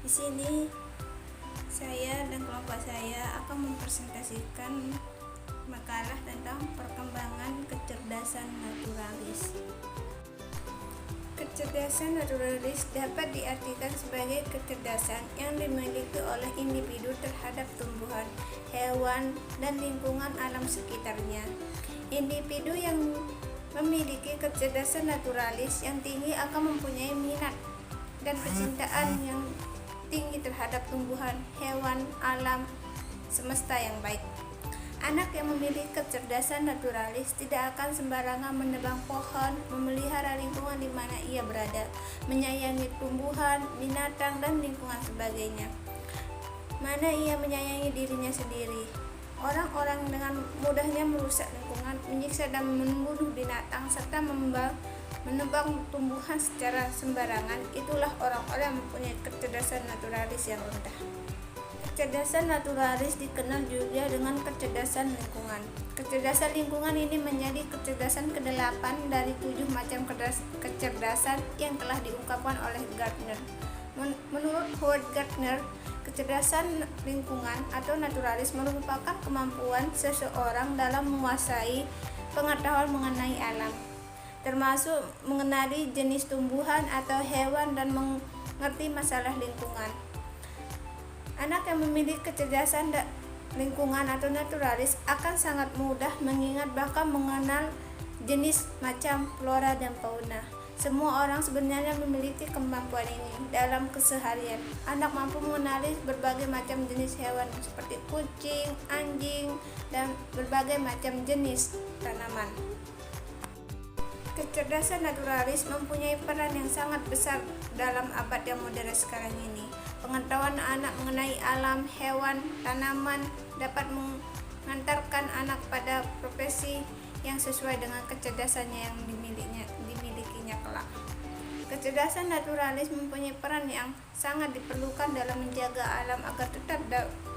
Di sini saya dan kelompok saya akan mempresentasikan makalah tentang perkembangan kecerdasan naturalis. Kecerdasan naturalis dapat diartikan sebagai kecerdasan yang dimiliki oleh individu terhadap tumbuhan, hewan, dan lingkungan alam sekitarnya. Individu yang memiliki kecerdasan naturalis yang tinggi akan mempunyai minat dan kecintaan yang tinggi terhadap tumbuhan, hewan, alam, semesta yang baik. Anak yang memiliki kecerdasan naturalis tidak akan sembarangan menebang pohon, memelihara lingkungan di mana ia berada, menyayangi tumbuhan, binatang, dan lingkungan sebagainya. Mana ia menyayangi dirinya sendiri. Orang-orang dengan mudahnya merusak lingkungan, menyiksa dan membunuh binatang, serta menebang tumbuhan secara sembarangan, itulah orang-orang yang mempunyai kecerdasan naturalis yang rendah. Kecerdasan naturalis dikenal juga dengan kecerdasan lingkungan. Kecerdasan lingkungan ini menjadi kecerdasan ke-8 dari 7 macam kecerdasan yang telah diungkapkan oleh Gardner. Menurut Howard Gardner, kecerdasan lingkungan atau naturalis merupakan kemampuan seseorang dalam menguasai pengetahuan mengenai alam, termasuk mengenali jenis tumbuhan atau hewan dan mengerti masalah lingkungan. Anak yang memiliki kecerdasan lingkungan atau naturalis akan sangat mudah mengingat bahkan mengenal jenis macam flora dan fauna. Semua orang sebenarnya memiliki kemampuan ini dalam keseharian. Anak mampu mengenali berbagai macam jenis hewan seperti kucing, anjing, dan berbagai macam jenis tanaman. Kecerdasan naturalis mempunyai peran yang sangat besar dalam abad yang modern sekarang ini. Pengetahuan anak mengenai alam, hewan, tanaman dapat mengantarkan anak pada profesi yang sesuai dengan kecerdasannya yang dimilikinya kelak. Kecerdasan naturalis mempunyai peran yang sangat diperlukan dalam menjaga alam agar tetap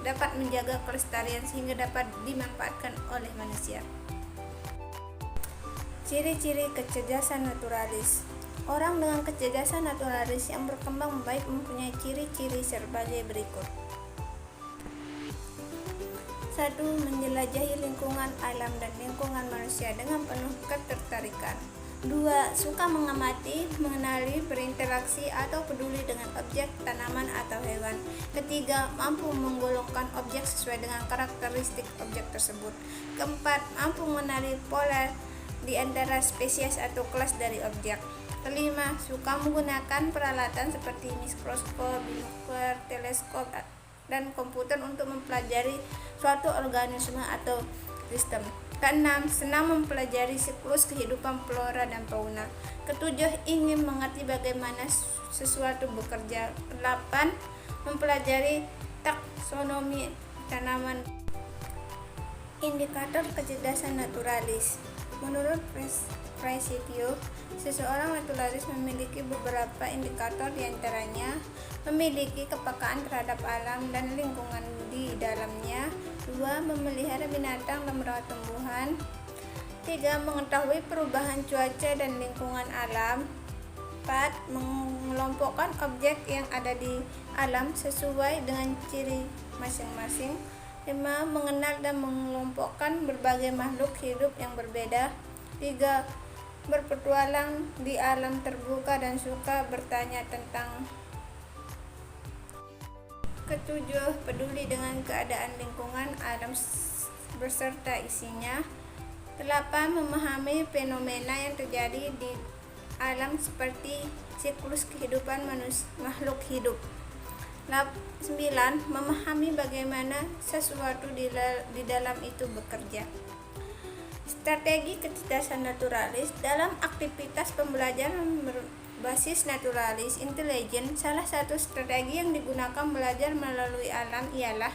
dapat menjaga kelestarian sehingga dapat dimanfaatkan oleh manusia. Ciri-ciri kecerdasan naturalis. Orang dengan kecerdasan naturalis yang berkembang baik mempunyai ciri-ciri sebagai berikut. 1. Menjelajahi lingkungan alam dan lingkungan manusia dengan penuh ketertarikan. 2. Suka mengamati, mengenali, berinteraksi atau peduli dengan objek, tanaman, atau hewan. 3. Mampu menggolongkan objek sesuai dengan karakteristik objek tersebut. 4. Mampu mengenali pola di antara spesies atau kelas dari objek. 5. Suka menggunakan peralatan seperti mikroskop, binokular, teleskop, dan komputer untuk mempelajari suatu organisme atau sistem. 6. Senang mempelajari siklus kehidupan flora dan fauna. 7. Ingin mengerti bagaimana sesuatu bekerja. 8. Mempelajari taksonomi tanaman. Indikator kecerdasan naturalis. Menurut Prasetyo, seseorang naturalis memiliki beberapa indikator, diantaranya memiliki kepekaan terhadap alam dan lingkungan di dalamnya. 2. Memelihara binatang dan merawat tumbuhan. 3. Mengetahui perubahan cuaca dan lingkungan alam. 4. Mengelompokkan objek yang ada di alam sesuai dengan ciri masing-masing. 5. Mengenal dan mengelompokkan berbagai makhluk hidup yang berbeda. 3. Berpetualang di alam terbuka dan suka bertanya tentang. 7. Peduli dengan keadaan lingkungan alam beserta isinya. 8. Memahami fenomena yang terjadi di alam seperti siklus kehidupan makhluk hidup. 9. Memahami bagaimana sesuatu di dalam itu bekerja. Strategi kecerdasan naturalis. Dalam aktivitas pembelajaran berbasis naturalis intelijen, salah satu strategi yang digunakan belajar melalui alam ialah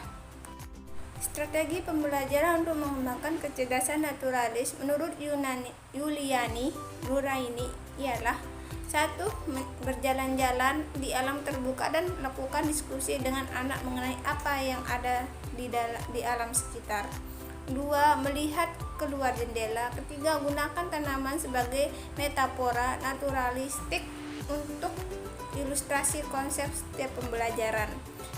strategi pembelajaran untuk mengembangkan kecerdasan naturalis. Menurut Yuliani Nuraini ialah 1. Berjalan-jalan di alam terbuka dan lakukan diskusi dengan anak mengenai apa yang ada di alam sekitar. 2. Melihat keluar jendela. 3. Gunakan tanaman sebagai metafora naturalistik untuk ilustrasi konsep setiap pembelajaran.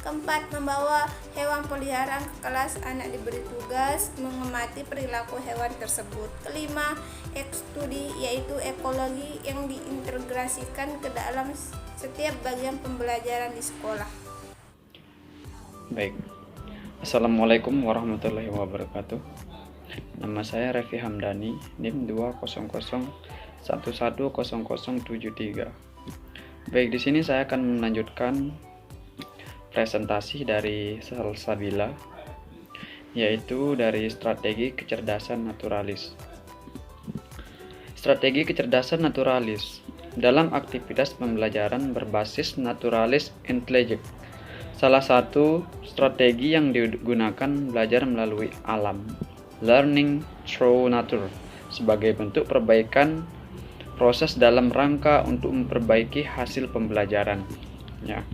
Keempat, membawa hewan peliharaan ke kelas. Anak diberi tugas mengamati perilaku hewan tersebut. Kelima, studi, yaitu ekologi yang diintegrasikan ke dalam setiap bagian pembelajaran di sekolah. Baik, Assalamualaikum warahmatullahi wabarakatuh. Nama saya Revi Hamdani, NIM 200110073. Baik, di sini saya akan melanjutkan presentasi dari Salsabila, yaitu dari strategi kecerdasan naturalis. Strategi kecerdasan naturalis dalam aktivitas pembelajaran berbasis naturalis intelligence. Salah satu strategi yang digunakan belajar melalui alam, learning through nature, sebagai bentuk perbaikan proses dalam rangka untuk memperbaiki hasil pembelajaran. Ya.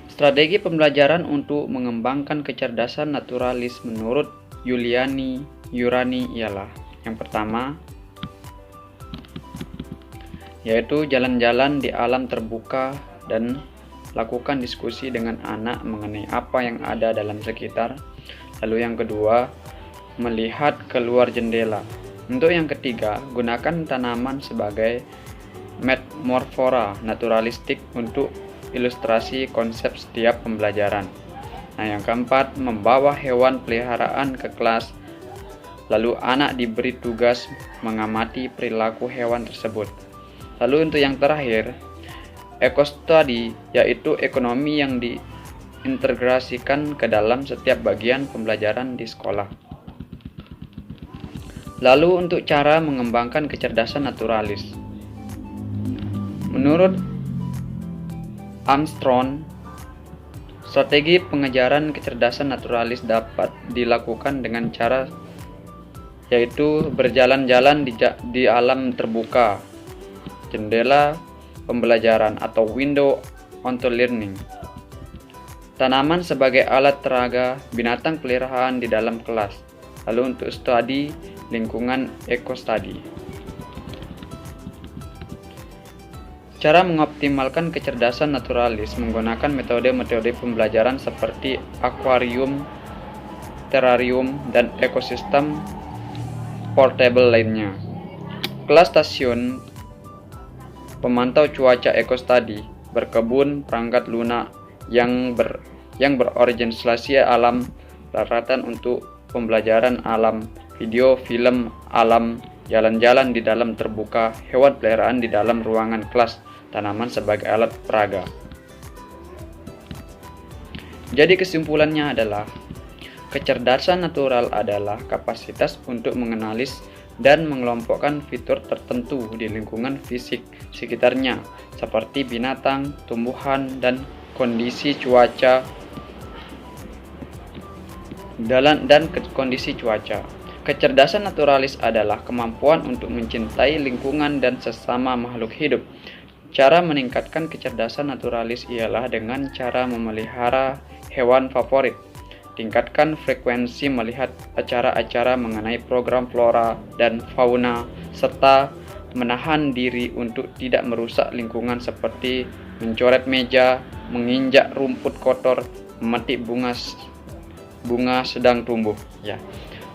Strategi pembelajaran untuk mengembangkan kecerdasan naturalis menurut Yurani ialah yang pertama, yaitu jalan-jalan di alam terbuka dan lakukan diskusi dengan anak mengenai apa yang ada dalam sekitar. Lalu yang kedua, melihat keluar jendela. Untuk yang ketiga, gunakan tanaman sebagai metafora naturalistik untuk ilustrasi konsep setiap pembelajaran. Nah, yang keempat, membawa hewan peliharaan ke kelas. Lalu anak diberi tugas mengamati perilaku hewan tersebut. Lalu untuk yang terakhir, eco-study, yaitu ekonomi yang diintegrasikan ke dalam setiap bagian pembelajaran di sekolah. Lalu untuk cara mengembangkan kecerdasan naturalis. Menurut Armstrong, strategi pengejaran kecerdasan naturalis dapat dilakukan dengan cara yaitu berjalan-jalan di alam terbuka, jendela pembelajaran atau window onto learning, tanaman sebagai alat peraga, binatang peliharaan di dalam kelas. Lalu untuk studi lingkungan, eco study. Cara mengoptimalkan kecerdasan naturalis menggunakan metode-metode pembelajaran seperti akuarium, terrarium, dan ekosistem portable lainnya. Kelas stasiun, pemantau cuaca, eco study, berkebun, perangkat lunak yang berorientasi alam, peralatan untuk pembelajaran alam, video, film alam, jalan-jalan di dalam terbuka, hewan peliharaan di dalam ruangan kelas, tanaman sebagai alat peraga. Jadi kesimpulannya adalah, kecerdasan natural adalah kapasitas untuk mengenalis dan mengelompokkan fitur tertentu di lingkungan fisik sekitarnya, seperti binatang, tumbuhan, dan kondisi cuaca. Kondisi cuaca. Kecerdasan naturalis adalah kemampuan untuk mencintai lingkungan dan sesama makhluk hidup. Cara meningkatkan kecerdasan naturalis ialah dengan cara memelihara hewan favorit, tingkatkan frekuensi melihat acara-acara mengenai program flora dan fauna, serta menahan diri untuk tidak merusak lingkungan seperti mencoret meja, menginjak rumput kotor, memetik bunga sedang tumbuh. Ya.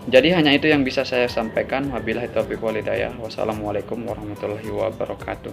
Jadi hanya itu yang bisa saya sampaikan. Wabillahi taufiq wal hidayah. Wassalamualaikum warahmatullahi wabarakatuh.